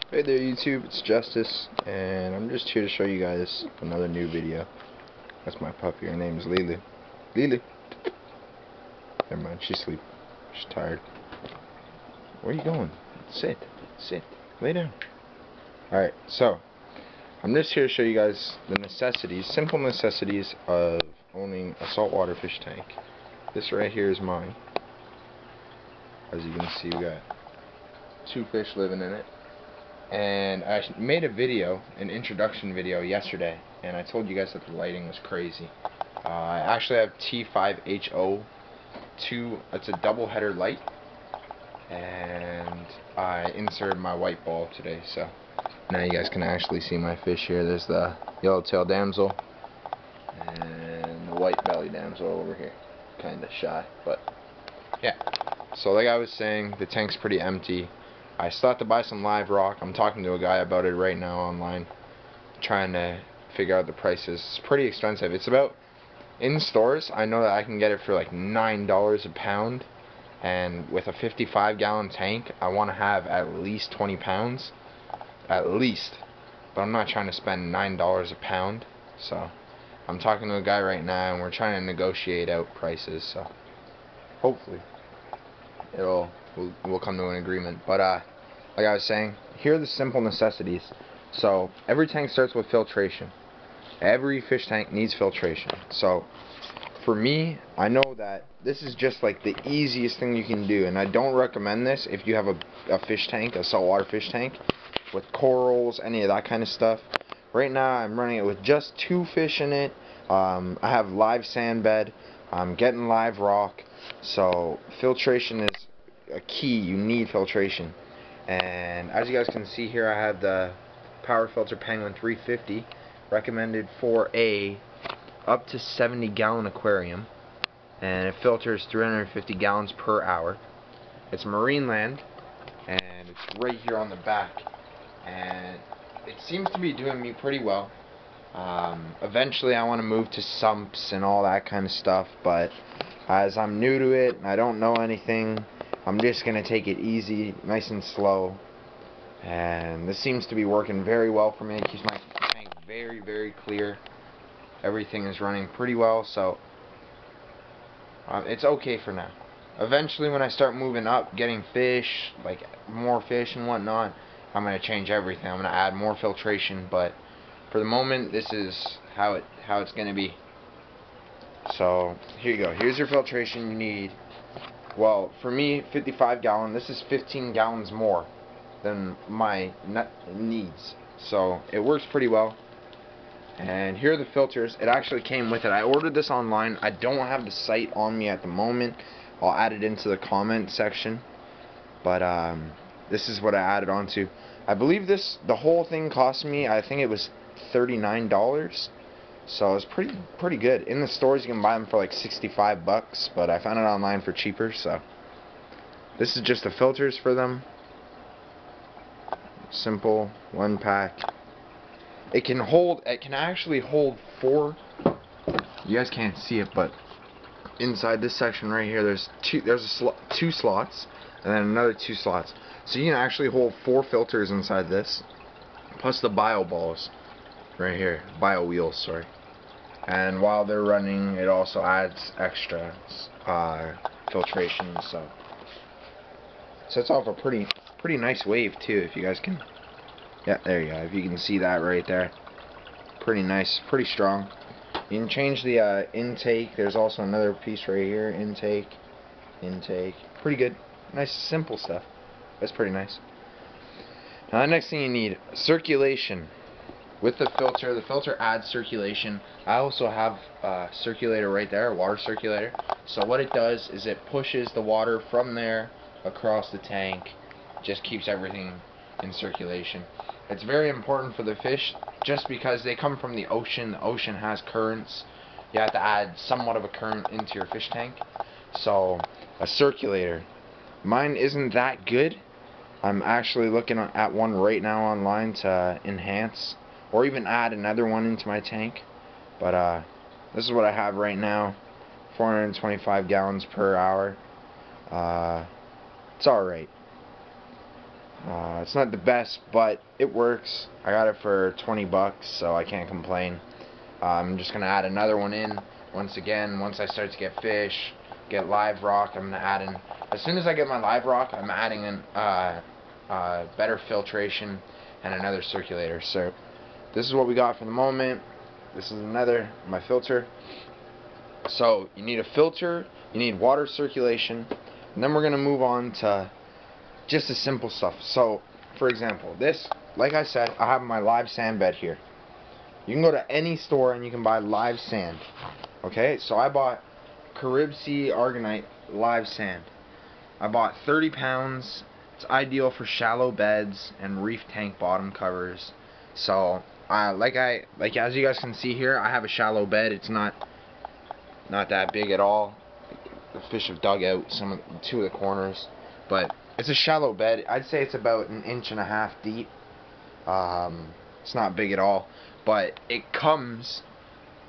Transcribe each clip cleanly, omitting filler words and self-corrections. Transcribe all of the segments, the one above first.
Hey there YouTube, it's Justice, and I'm just here to show you guys another new video. That's my puppy, her name is Lily. Lily! Never mind, she's asleep. She's tired. Where are you going? Sit. Sit. Lay down. Alright, so, I'm just here to show you guys the necessities, simple necessities of owning a saltwater fish tank. This right here is mine. As you can see, we got 2 fish living in it. And I made a video, an introduction video yesterday, and I told you guys that the lighting was crazy. I actually have T5HO 2, it's a double header light, and I inserted my white ball today, so now you guys can actually see my fish here. There's the yellowtail damsel and the white belly damsel over here. Kinda shy, but yeah. So like I was saying, the tank's pretty empty. I still have to buy some live rock. I'm talking to a guy about it right now online, trying to figure out the prices. It's pretty expensive. It's about, in stores, I know that I can get it for like $9 a pound, and with a 55-gallon tank, I want to have at least 20 pounds, at least, but I'm not trying to spend $9 a pound, so I'm talking to a guy right now, and we're trying to negotiate out prices, so hopefully we'll come to an agreement. But like I was saying, here are the simple necessities. So every tank starts with filtration. Every fish tank needs filtration. So for me, I know that this is just like the easiest thing you can do, and I don't recommend this if you have a fish tank, a saltwater fish tank with corals, any of that kind of stuff. Right now I'm running it with just 2 fish in it. I have live sand bed. I'm getting live rock. So filtration is a key. You need filtration. And as you guys can see here, I have the Power Filter Penguin 350, recommended for a up to 70-gallon aquarium, and it filters 350 gallons per hour. It's Marineland, and it's right here on the back, and it seems to be doing me pretty well. Eventually I want to move to sumps and all that kind of stuff, but as I'm new to it and I don't know anything, I'm just going to take it easy, nice and slow. And this seems to be working very well for me. It keeps my tank very, very clear. Everything is running pretty well, so it's okay for now. Eventually when I start moving up, getting fish, like more fish and whatnot, I'm going to change everything. I'm going to add more filtration, but for the moment, this is how it's going to be. So here you go. Here's your filtration you need. Well, for me, 55-gallon. This is 15 gallons more than my net needs. So it works pretty well. And here are the filters. It actually came with it. I ordered this online. I don't have the site on me at the moment. I'll add it into the comment section. But this is what I added onto. I believe the whole thing cost me, I think it was $39. So it's pretty good. In the stores you can buy them for like 65 bucks, but I found it online for cheaper. So this is just the filters for them. Simple, 1 pack. It can actually hold 4. You guys can't see it, but inside this section right here, there's 2 slots, and then another 2 slots. So you can actually hold 4 filters inside this, plus the bio balls right here, bio wheels, sorry. And while they're running, it also adds extra filtration. So sets off a pretty nice wave too. If you guys can, yeah, there you go. If you can see that right there, pretty nice, pretty strong. You can change the intake. There's also another piece right here. Intake. Pretty good. Nice, simple stuff. That's pretty nice. Now the next thing you need, circulation. With the filter adds circulation. I also have a circulator right there, a water circulator. So what it does is it pushes the water from there across the tank. Just keeps everything in circulation. It's very important for the fish just because they come from the ocean. The ocean has currents. You have to add somewhat of a current into your fish tank. So a circulator. Mine isn't that good. I'm actually looking at one right now online to enhance or even add another one into my tank. But this is what I have right now. 425 gallons per hour. It's alright. It's not the best, but it works. I got it for 20 bucks, so I can't complain. I'm just gonna add another one in. Once I start to get fish, get live rock, I'm gonna add in. As soon as I get my live rock, I'm adding in better filtration and another circulator. So this is what we got for the moment. This is my filter. So you need a filter, you need water circulation, and then we're gonna move on to just the simple stuff. So for example, this, like I said, I have my live sand bed here. You can go to any store and you can buy live sand. Okay, so I bought Carib Sea Argonite live sand. I bought 30 pounds. It's ideal for shallow beds and reef tank bottom covers. So like as you guys can see here, I have a shallow bed. It's not that big at all. The fish have dug out two of the corners, but it's a shallow bed. I'd say it's about 1.5 inches deep. It's not big at all, but it comes,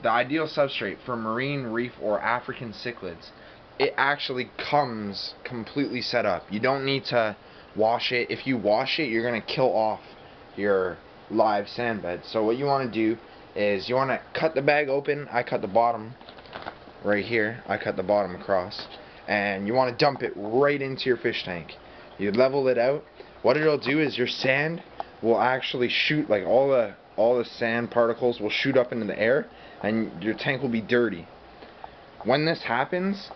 the ideal substrate for marine, reef, or African cichlids, it actually comes completely set up. You don't need to wash it. If you wash it, you're going to kill off your live sand bed. So what you want to do is you want to cut the bag open. I cut the bottom right here. I cut the bottom across. And you want to dump it right into your fish tank. You level it out. What it'll do is your sand will actually shoot, like all the sand particles will shoot up into the air, and your tank will be dirty. When this happens,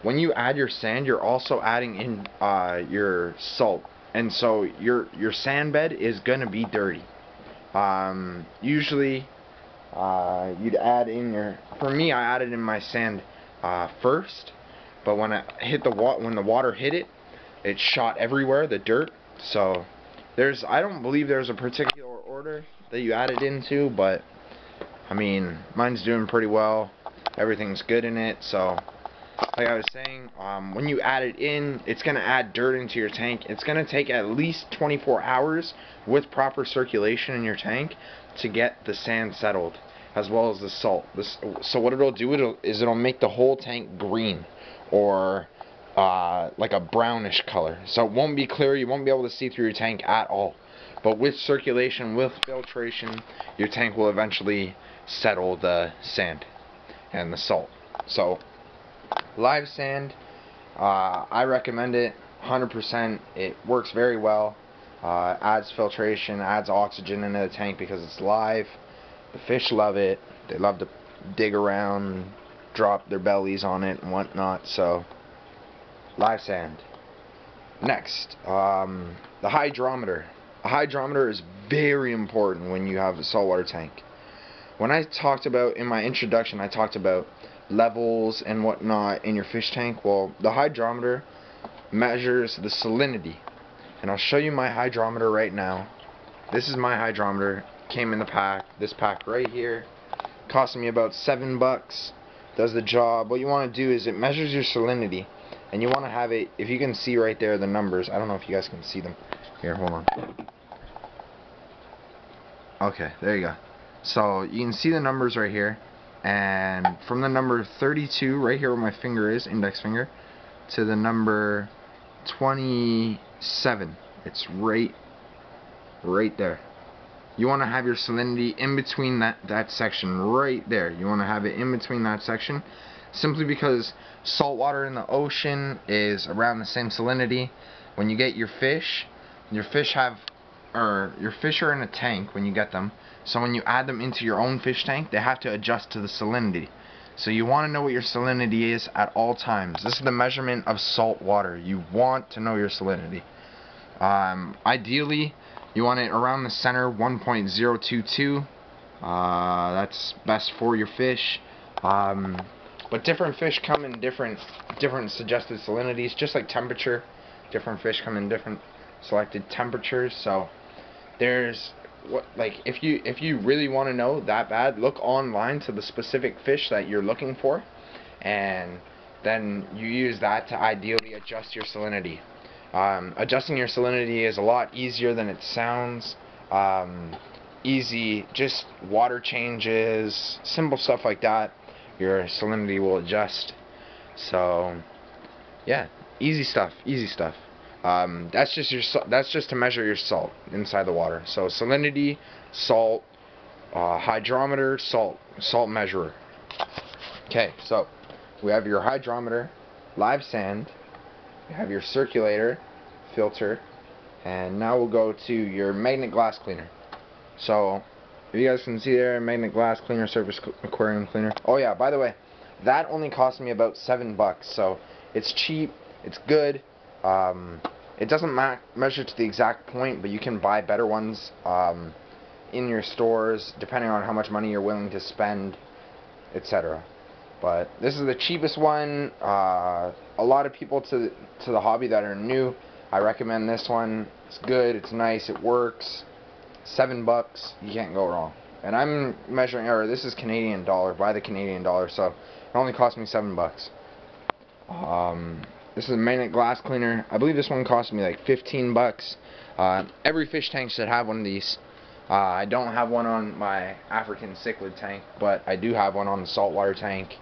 when you add your sand, you're also adding in your salt, and so your sand bed is gonna be dirty. Usually you'd add in for me, I added in my sand first, but when the water hit it, it shot everywhere, the dirt. So I don't believe there's a particular order that you add it into, but I mean, mine's doing pretty well. Everything's good in it. So like I was saying, when you add it in, it's going to add dirt into your tank. It's going to take at least 24 hours with proper circulation in your tank to get the sand settled, as well as the salt. So what it'll do it'll make the whole tank green, or like a brownish color. So it won't be clear. You won't be able to see through your tank at all. But with circulation, with filtration, your tank will eventually settle the sand and the salt. So live sand, I recommend it 100%. It works very well. Adds filtration, adds oxygen into the tank because it's live. The fish love it. They love to dig around, drop their bellies on it and whatnot. So live sand. Next, the hydrometer. A hydrometer is very important when you have a saltwater tank. When I talked about, in my introduction, I talked about levels and whatnot in your fish tank. Well, the hydrometer measures the salinity. And I'll show you my hydrometer right now. This is my hydrometer. Came in the pack. This pack right here. Cost me about $7. Does the job. What you want to do is it measures your salinity. And you want to have it, if you can see right there the numbers. I don't know if you guys can see them. Here, hold on. Okay, there you go. So you can see the numbers right here. And from the number 32, right here where my finger is, index finger, to the number 27. It's right there. You want to have your salinity in between that section right there. You want to have it in between that section, simply because salt water in the ocean is around the same salinity. When you get your fish are in a tank when you get them. So when you add them into your own fish tank, they have to adjust to the salinity. So you want to know what your salinity is at all times. This is the measurement of salt water. You want to know your salinity. Ideally, you want it around the center, 1.022. That's best for your fish. But different fish come in different suggested salinities, just like temperature. Different fish come in different selected temperatures. So there's if you really want to know that bad, look online to the specific fish that you're looking for, and then you use that to ideally adjust your salinity. Adjusting your salinity is a lot easier than it sounds. Easy, just water changes, simple stuff like that, your salinity will adjust. So yeah, easy stuff. That's just to measure your salt inside the water. So salinity, salt, hydrometer, salt measurer. Okay, so we have your hydrometer, live sand, you have your circulator, filter, and now we'll go to your magnet glass cleaner. So if you guys can see there, magnet glass cleaner, surface aquarium cleaner. Oh yeah, by the way, that only cost me about $7, so it's cheap, it's good. It doesn't measure to the exact point, but you can buy better ones in your stores depending on how much money you're willing to spend, etc. But this is the cheapest one. A lot of people to the hobby that are new, I recommend this one. It's good, it's nice, it works. $7, you can't go wrong. And I'm measuring, or this is Canadian dollar, by the Canadian dollar, so it only cost me $7. This is a magnet glass cleaner. I believe this one cost me like $15. Every fish tank should have one of these. I don't have one on my African cichlid tank, but I do have one on the saltwater tank,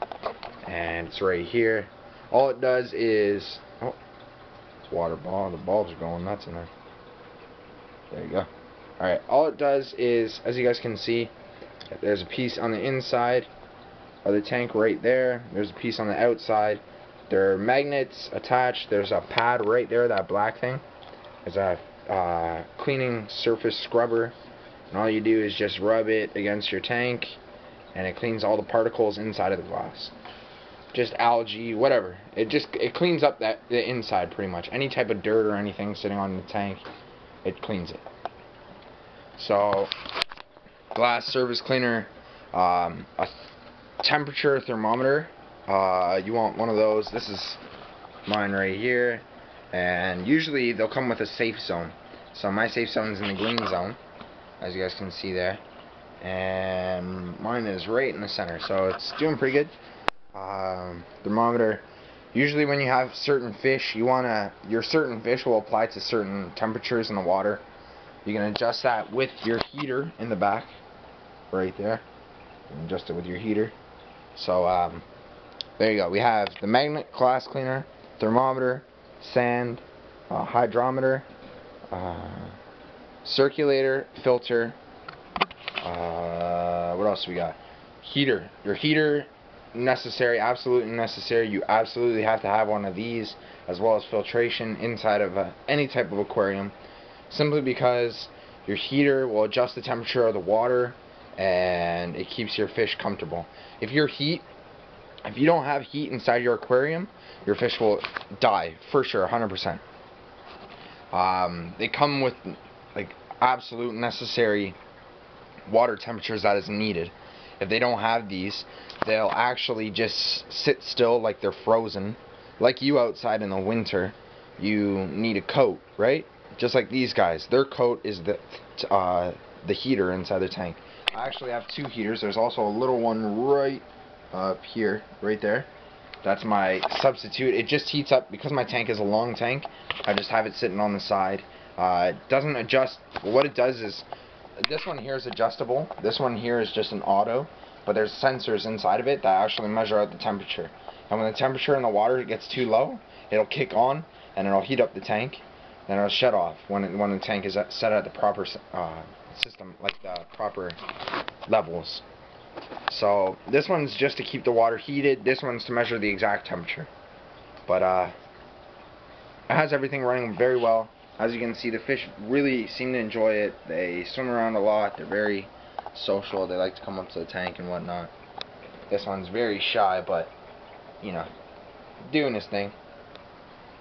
and it's right here. All it does is, oh, it's water ball. The bulbs are going nuts in there. There you go. Alright, all it does is, as you guys can see, there's a piece on the inside of the tank right there. There's a piece on the outside. There are magnets attached. There's a pad right there, that black thing. There's a cleaning surface scrubber. And all you do is just rub it against your tank, and it cleans all the particles inside of the glass. Just algae, whatever. It cleans up the inside pretty much. Any type of dirt or anything sitting on the tank, it cleans it. So, glass surface cleaner, a temperature thermometer. You want one of those. This is mine right here, and usually they'll come with a safe zone. So my safe zone is in the green zone, as you guys can see there, and mine is right in the center, so it's doing pretty good. Thermometer. Usually when you have certain fish, your certain fish will apply to certain temperatures in the water. You can adjust that with your heater in the back, right there. You can adjust it with your heater. So there you go. We have the magnet glass cleaner, thermometer, sand, hydrometer, circulator, filter. What else we got? Heater. Your heater, necessary, absolutely necessary. You absolutely have to have one of these, as well as filtration inside of any type of aquarium, simply because your heater will adjust the temperature of the water and it keeps your fish comfortable. If you don't have heat inside your aquarium, your fish will die for sure, 100%. They come with like absolute necessary water temperatures that is needed. If they don't have these, they'll actually just sit still like they're frozen. Like you outside in the winter, you need a coat, right? Just like these guys, their coat is the heater inside the tank. I actually have two heaters. There's also a little one right up here, right there. That's my substitute. It just heats up because my tank is a long tank. I just have it sitting on the side. It doesn't adjust. What it does is, this one here is adjustable. This one here is just an auto, but there's sensors inside of it that actually measure out the temperature. And when the temperature in the water gets too low, it'll kick on and it'll heat up the tank. Then it'll shut off when the tank is set at the proper system, like the proper levels. So this one's just to keep the water heated. This one's to measure the exact temperature. But it has everything running very well. As you can see, the fish really seem to enjoy it. They swim around a lot. They're very social. They like to come up to the tank and whatnot. This one's very shy, but you know, doing his thing.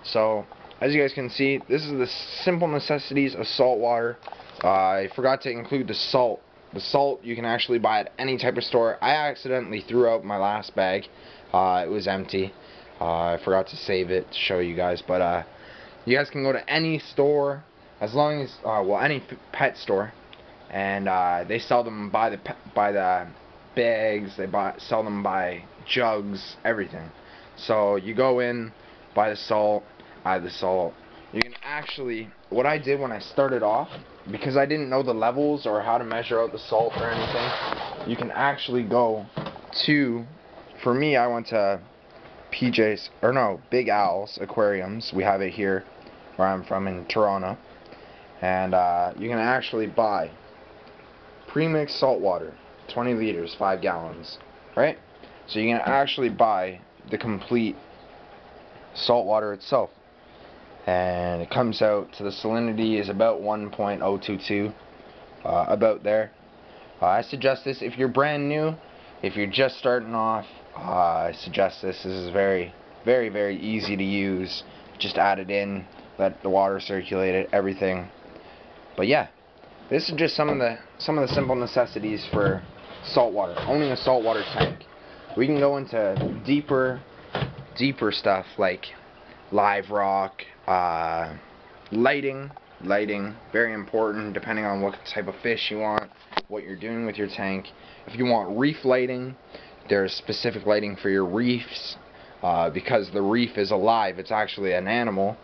So as you guys can see, this is the simple necessities of salt water. I forgot to include the salt. The salt you can actually buy at any type of store. I accidentally threw out my last bag. It was empty. I forgot to save it to show you guys, but you guys can go to any store, as long as well, any pet store, and they sell them by the bags. They sell them by jugs, everything. So you go in, buy the salt, add the salt. You can actually, what I did when I started off, because I didn't know the levels or how to measure out the salt or anything, you can actually go to, for me, I went to PJ's, or no, Big Al's Aquariums. We have it here. where I'm from in Toronto, and you can actually buy pre-mixed salt water, 20 liters, 5 gallons, right? So you can actually buy the complete salt water itself, and it comes out to the salinity is about 1.022, about there. I suggest this if you're brand new, if you're just starting off. I suggest this. This is very, very, very easy to use. Just add it in, let the water circulate it, everything. But yeah, this is just some of the simple necessities for saltwater. Owning a saltwater tank. We can go into deeper stuff like live rock, lighting, very important depending on what type of fish you want, what you're doing with your tank. If you want reef lighting, there's specific lighting for your reefs, because the reef is alive, it's actually an animal.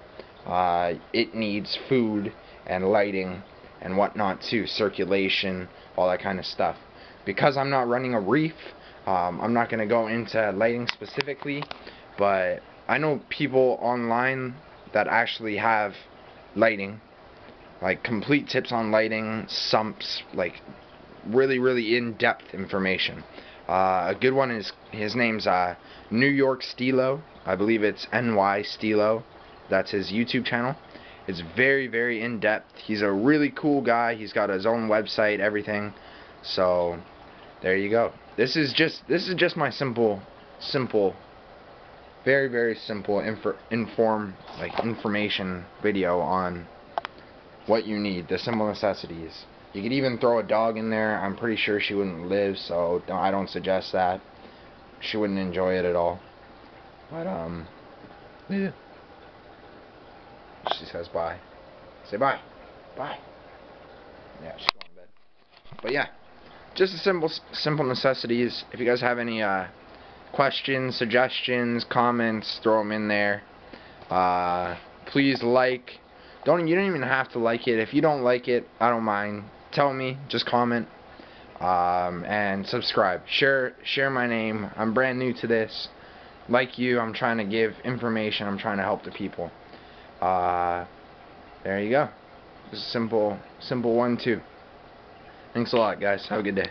It needs food and lighting and whatnot too, circulation, all that kind of stuff. Because I'm not running a reef, I'm not going to go into lighting specifically, but I know people online that actually have lighting, like complete tips on lighting, sumps, like really in-depth information. A good one is, his name's New York Stilo. I believe it's NY Stilo. That's his YouTube channel. It's very in-depth. He's a really cool guy. He's got his own website, everything. So there you go. This is just my simple, very simple information video on what you need, the simple necessities. You could even throw a dog in there. I'm pretty sure she wouldn't live, so I don't suggest that. She wouldn't enjoy it at all. But yeah. She says bye. Say bye. Bye. Yeah, she's going to bed. But yeah, just the simple necessities. If you guys have any questions, suggestions, comments, throw them in there. Please like. You don't even have to like it. If you don't like it, I don't mind. Tell me. Just comment. And subscribe. Share my name. I'm brand new to this. Like you, I'm trying to give information. I'm trying to help the people. There you go. Just a simple one too. Thanks a lot, guys. Have a good day.